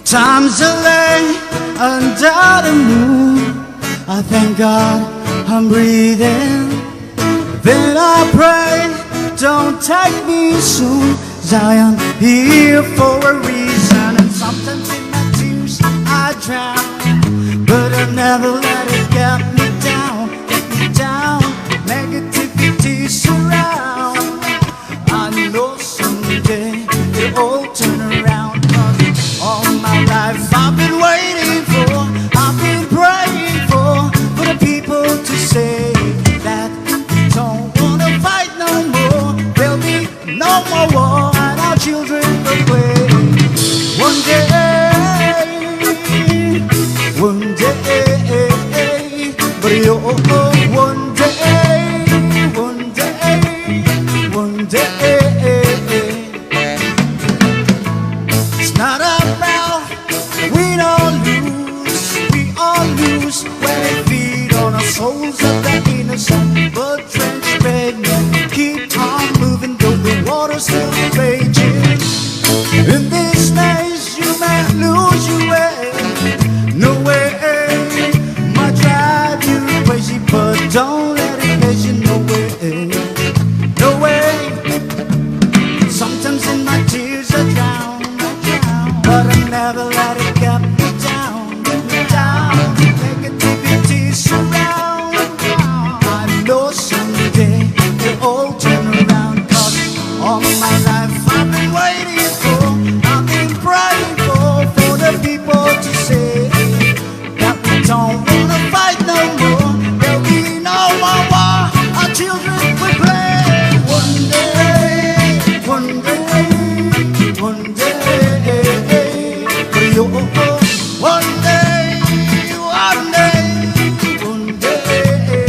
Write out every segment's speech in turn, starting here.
Times I lay under the moon, I thank God I'm breathing. Then I pray, don't take me soon, Zion here for a reason. And sometimes in my tears I drown, but I never let it get me down, negativity surround. I know someday it all turn around. All my life I've been waiting for, I've been praying for the people to say that we don't wanna fight no more. There'll be no more war and our children will play. One day, but you one day. It's not about win or lose, we all lose when they feed on our souls of the innocent, but drenched red men keep on moving though the water's still raging. In this maze you may lose your way, no way might drive you crazy, but don't let it get you, no way, no way. Sometimes in my tears I drown, but I never let it get me down, negativity surround. I know someday it'll all turn around, 'cause all my life I've been waiting for, I've been praying for the people to say that we don't wanna fight no more. There'll be no more war, our children will play. One day, one day, one day. One day, one day, one day.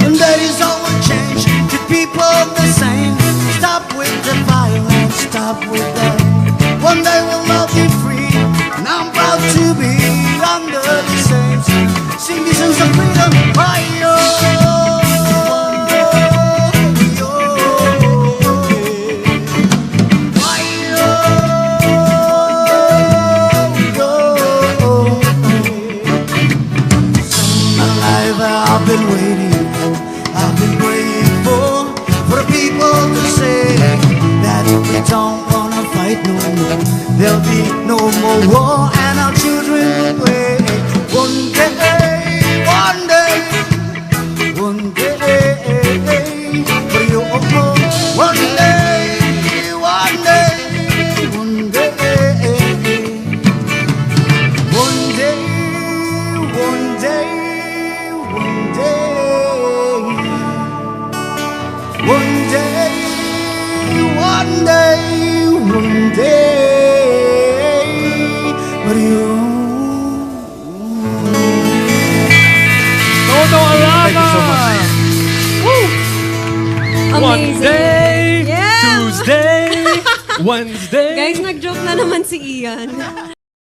One day is all will change, keep people the same. Stop with the violence, stop with that. One day we'll all be free, and I'm proud to be under the same sun. Sing these songs of freedom, I've been waiting for, I've been praying for the people to say that we don't wanna fight no more. There'll be no more war and our children will play. One day, one day, one day, for you, one day, one day, one day, one day, one day. One day, one day, one day, but you. ToTo Alava! Thank you so much. Woo! One Amazing. day, Yeah. Tuesday, Wednesday. Guys, nag-joke na naman si Ian.